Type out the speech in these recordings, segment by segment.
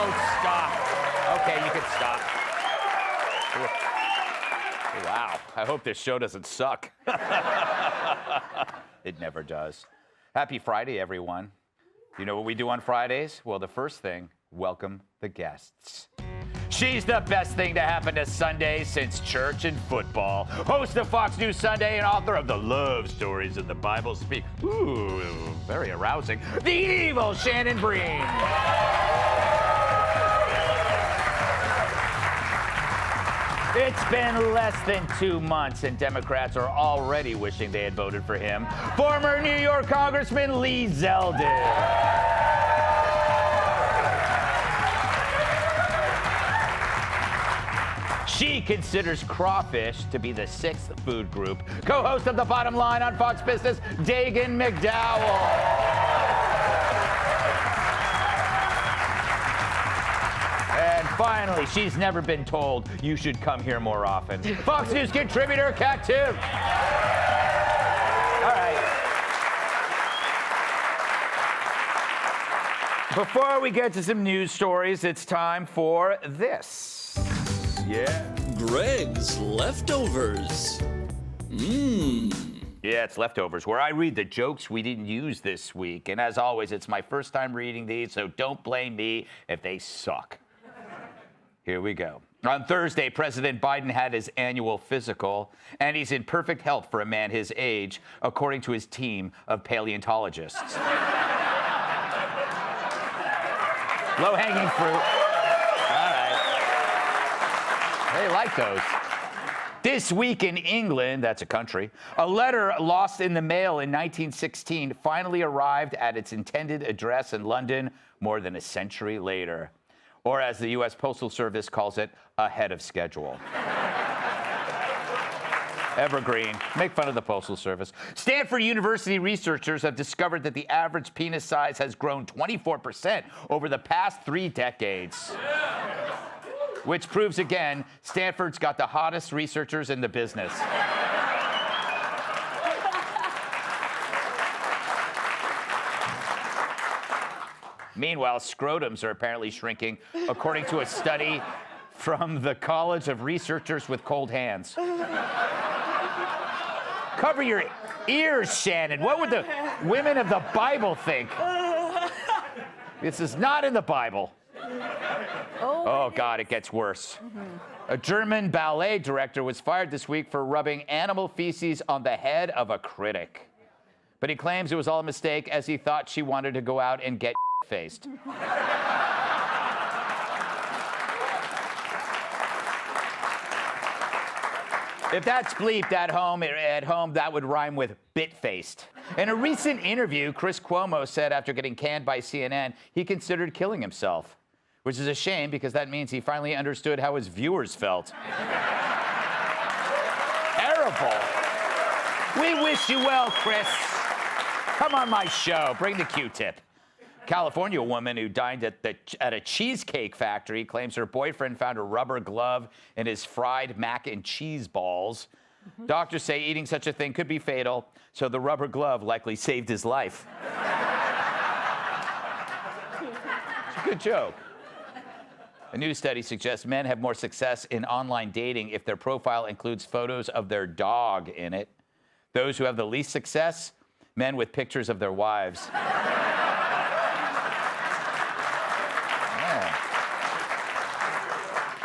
Oh, stop. Okay, you can stop. Wow. I hope this show doesn't suck. It never does. Happy Friday, everyone. You know what we do on Fridays? Well, the first thing, welcome the guests. She's the best thing to happen to Sunday since church and football. Host of Fox News Sunday and author of the love stories of the Bible speak. Ooh, very arousing. The evil Shannon Breen. It's been less than 2 months, and Democrats are already wishing they had voted for him. Former New York Congressman Lee Zeldin. She considers crawfish to be the sixth food group. Co-host of The Bottom Line on Fox Business, Dagan McDowell. And finally, she's never been told you should come here more often. Fox News contributor, Kat Timm. All right. Before we get to some news stories, it's time for this. Yeah. Greg's Leftovers. Yeah, it's Leftovers, where I read the jokes we didn't use this week. And as always, it's my first time reading these, so don't blame me if they suck. Here we go. On Thursday, President Biden had his annual physical, and he's in perfect health for a man his age, according to his team of paleontologists. Low-hanging fruit. They like those. This week in England, that's a country, a letter lost in the mail in 1916 finally arrived at its intended address in London more than a century later. Or as the U.S. Postal Service calls it, ahead of schedule. Evergreen. Make fun of the Postal Service. Stanford University researchers have discovered that the average penis size has grown 24% over the past 3 decades. Which proves again, Stanford's got the hottest researchers in the business. Meanwhile, scrotums are apparently shrinking, according to a study from the College of Researchers with Cold Hands. Cover your ears, Shannon. What would the women of the Bible think? This is not in the Bible. Oh, God, it gets worse. A German ballet director was fired this week for rubbing animal feces on the head of a critic. But he claims it was all a mistake as he thought she wanted to go out and get faced. If that's bleeped at home, that would rhyme with bit-faced. In a recent interview, Chris Cuomo said after getting canned by CNN, he considered killing himself. Which is a shame because that means he finally understood how his viewers felt. Terrible. We wish you well, Chris. Come on my show. Bring the Q-tip. California woman who dined at a cheesecake factory claims her boyfriend found a rubber glove in his fried mac and cheese balls. Doctors say eating such a thing could be fatal, so the rubber glove likely saved his life. It's a good joke. A new study suggests men have more success in online dating if their profile includes photos of their dog in it. Those who have the least success, men with pictures of their wives.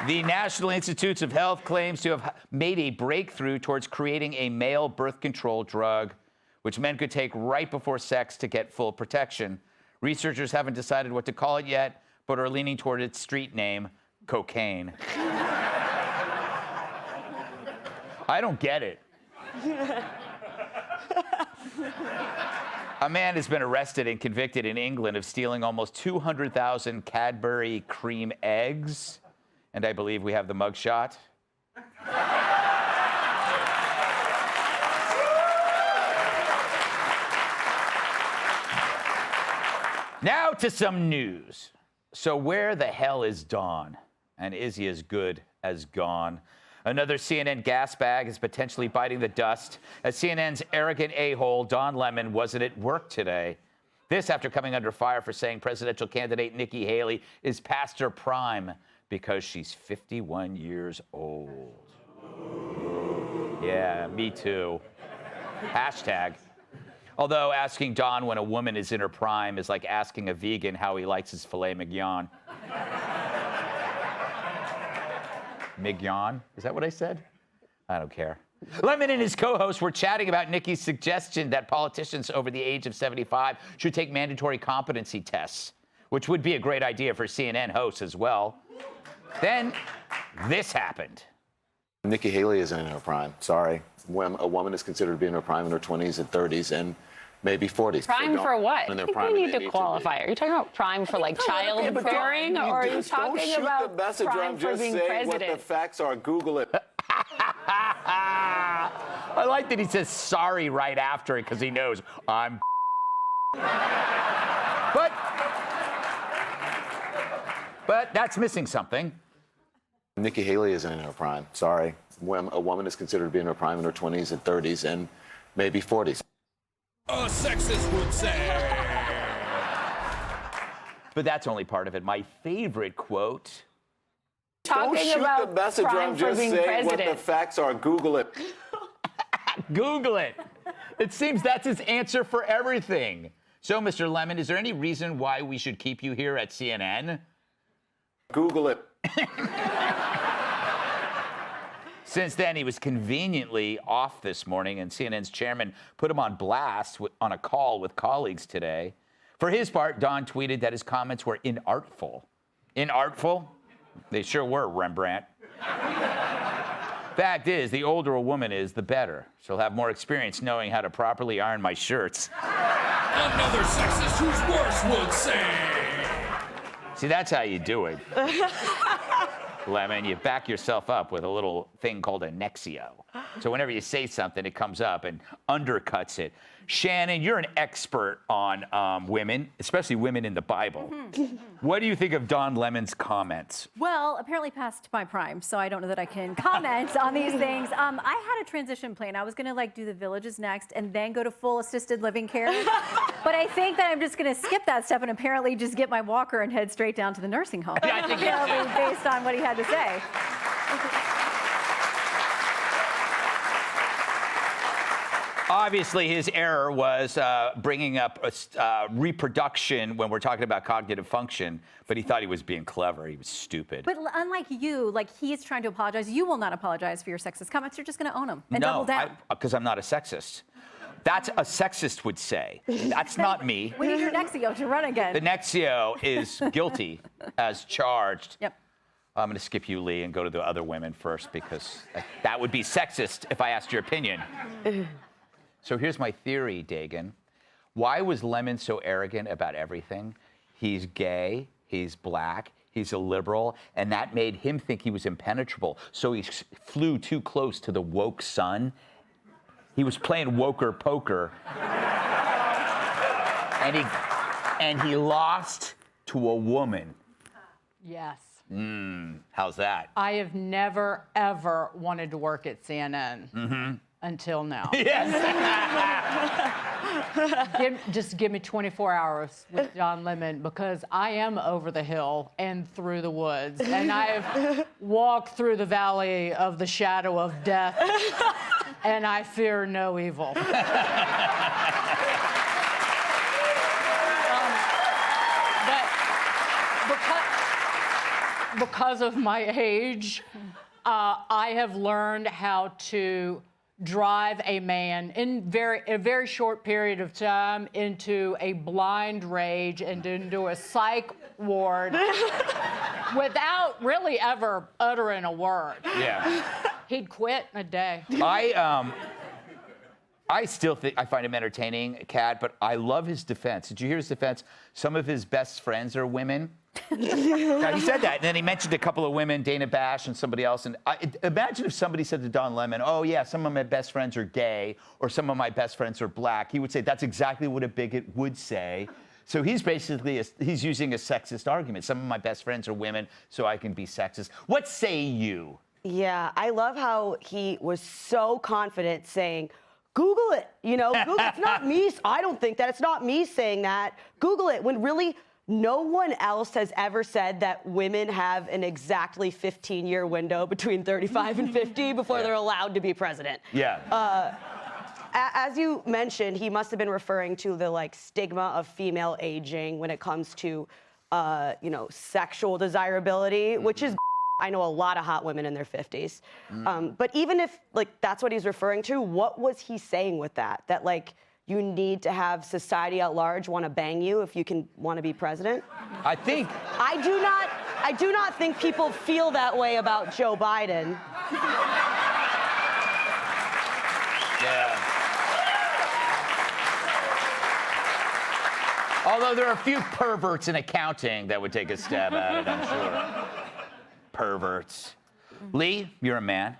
The National Institutes of Health claims to have made a breakthrough towards creating a male birth control drug, which men could take right before sex to get full protection. Researchers haven't decided what to call it yet, but are leaning toward its street name, cocaine. I don't get it. A man has been arrested and convicted in England of stealing almost 200,000 Cadbury cream eggs. And I believe we have the mugshot. Now to some news. So where the hell is Dawn? And is he as good as gone? Another CNN gas bag is potentially biting the dust as CNN's arrogant a-hole, Don Lemon, wasn't at work today. This after coming under fire for saying presidential candidate Nikki Haley is past her prime because she's 51 years old. Yeah, me too. Hashtag. Although asking Don when a woman is in her prime is like asking a vegan how he likes his filet mignon. Mignon? Is that what I said? I don't care. Lemon and his co-host were chatting about Nikki's suggestion that politicians over the age of 75 should take mandatory competency tests, which would be a great idea for CNN hosts as well. Then this happened. Nikki Haley isn't in her prime. Sorry. When a woman is considered to be in her prime in her 20s and 30s and maybe 40s. Prime for what? In their I think prime, we they need to qualify. Are you talking about prime for like childbearing, or are you talking about prime for being president? What the facts are. Google it. I like that he says sorry right after it because he knows I'm. But that's missing something. Nikki Haley isn't in her prime. Sorry. When a woman is considered to be in her prime in her 20s and 30s and maybe 40s. A sexist would say. But that's only part of it. My favorite quote. Don't Talking shoot about the messenger. prime I'm for just being saying president. what the facts are. Google it. Google it. It seems that's his answer for everything. So, Mr. Lemon, is there any reason why we should keep you here at CNN? Google it. Since then, he was conveniently off this morning, and CNN's chairman put him on blast on a call with colleagues today. For his part, Don tweeted that his comments were inartful. Inartful? They sure were, Rembrandt. Fact is, the older a woman is, the better. She'll have more experience knowing how to properly iron my shirts. Another sexist who's worse would say. See, that's how you do it. Lemon, you back yourself up with a little thing called a nexio. So whenever you say something, it comes up and undercuts it. Shannon, you're an expert on women, especially women in the Bible. What do you think of Don Lemon's comments? Well, apparently past my prime, so I don't know that I can comment on these things. I had a transition plan. I was going to do the villages next and then go to full assisted living care. But I think that I'm just going to skip that step and apparently just get my walker and head straight down to the nursing home. Yeah, I think based on what he had to say. Obviously, his error was bringing up reproduction when we're talking about cognitive function, but he thought he was being clever. He was stupid. But unlike you, he is trying to apologize. You will not apologize for your sexist comments. You're just going to own them and double down. No, because I'm not a sexist. That's a sexist would say. That's not me. We need your Nexio to run again. The Nexio is guilty as charged. Yep. I'm going to skip you, Lee, and go to the other women first because that would be sexist if I asked your opinion. So here's my theory, Dagan. Why was Lemon so arrogant about everything? He's gay, he's black, he's a liberal, and that made him think he was impenetrable. So he flew too close to the woke sun. He was playing woker poker. and he lost to a woman. Yes. How's that? I have never, ever wanted to work at CNN until now. Yes. Just give me 24 hours with Don Lemon because I am over the hill and through the woods. And I've walked through the valley of the shadow of death, and I fear no evil. Because of my age, I have learned how to drive a man in a very short period of time into a blind rage and into a psych ward without really ever uttering a word. Yeah. He'd quit in a day. I still think I find him entertaining, Kat, but I love his defense. Did you hear his defense? Some of his best friends are women. Now, he said that, and then he mentioned a couple of women, Dana Bash and somebody else. And imagine if somebody said to Don Lemon, oh, yeah, some of my best friends are gay, or some of my best friends are black. He would say, that's exactly what a bigot would say. So he's basically, he's using a sexist argument. Some of my best friends are women, so I can be sexist. What say you? Yeah, I love how he was so confident saying, Google it. Google, it's not me. I don't think that. It's not me saying that. Google it. When really no one else has ever said that women have an exactly 15-year window between 35 and 50 before they're allowed to be president. Yeah. As you mentioned, he must have been referring to the stigma of female aging when it comes to, sexual desirability, which is. I know a lot of hot women in their 50s. But even if that's what he's referring to, what was he saying with that? That you need to have society at large want to bang you if you want to be president? I think. I do not think people feel that way about Joe Biden. Yeah. Although there are a few perverts in accounting that would take a stab at it, I'm sure. Perverts. Lee, you're a man.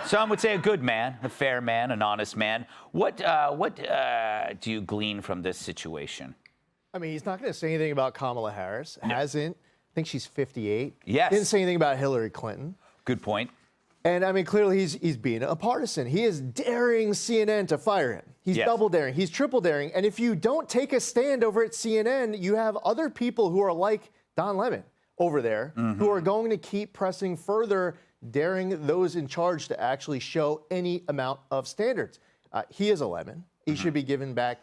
Some would say a good man, a fair man, an honest man. What do you glean from this situation? I mean, he's not going to say anything about Kamala Harris. No. Hasn't. I think she's 58. Yes. Didn't say anything about Hillary Clinton. Good point. And I mean, clearly he's being a partisan. He is daring CNN to fire him. He's double daring. He's triple daring. And if you don't take a stand over at CNN, you have other people who are like Don Lemon over there who are going to keep pressing further, daring those in charge to actually show any amount of standards. He is a lemon. He should be given back.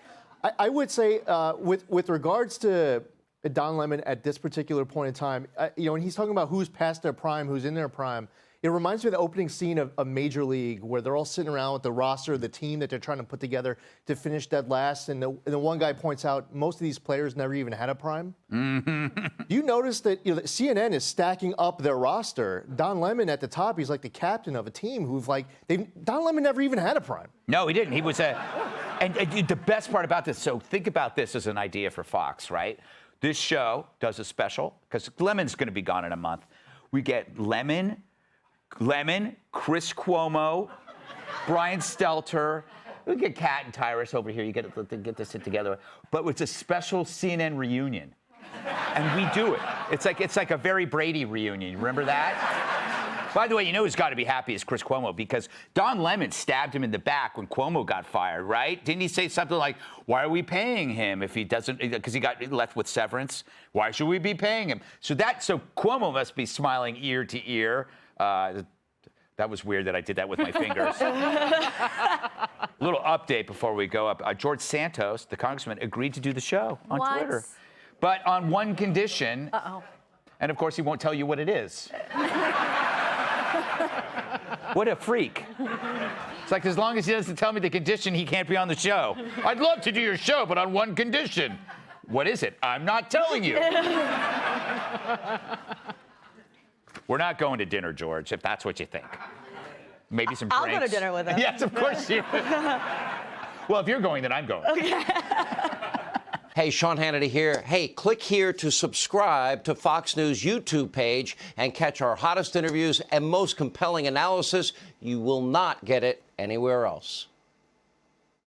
I would say with regards to Don Lemon at this particular point in time, when he's talking about who's past their prime, who's in their prime, it reminds me of the opening scene of Major League, where they're all sitting around with the roster, the team that they're trying to put together to finish dead last. And the one guy points out most of these players never even had a prime. You notice that CNN is stacking up their roster. Don Lemon at the top, he's like the captain of a team Don Lemon never even had a prime. No, he didn't. He was and the best part about this, so think about this as an idea for Fox, right? This show does a special, because Lemon's going to be gone in a month. We get Lemon, Chris Cuomo, Brian Stelter. We get Kat and Tyrus over here. You get to sit together. But it's a special CNN reunion, and we do it. It's like a very Brady reunion. Remember that? By the way, who's got to be happy is Chris Cuomo, because Don Lemon stabbed him in the back when Cuomo got fired, right? Didn't he say something like, "Why are we paying him if he doesn't?" Because he got left with severance. Why should we be paying him? So Cuomo must be smiling ear to ear. That was weird that I did that with my fingers. Little update before we go up. George Santos, the congressman, agreed to do the show on Twitter. But on one condition. Uh-oh. And, of course, he won't tell you what it is. What a freak. It's like, as long as he doesn't tell me the condition, he can't be on the show. I'd love to do your show, but on one condition. What is it? I'm not telling you. We're not going to dinner, George, if that's what you think. Maybe some drinks. I'll go to dinner with him. Yes, of course you will. Well, if you're going, then I'm going. Okay. Hey, Sean Hannity here. Hey, click here to subscribe to Fox News YouTube page and catch our hottest interviews and most compelling analysis. You will not get it anywhere else.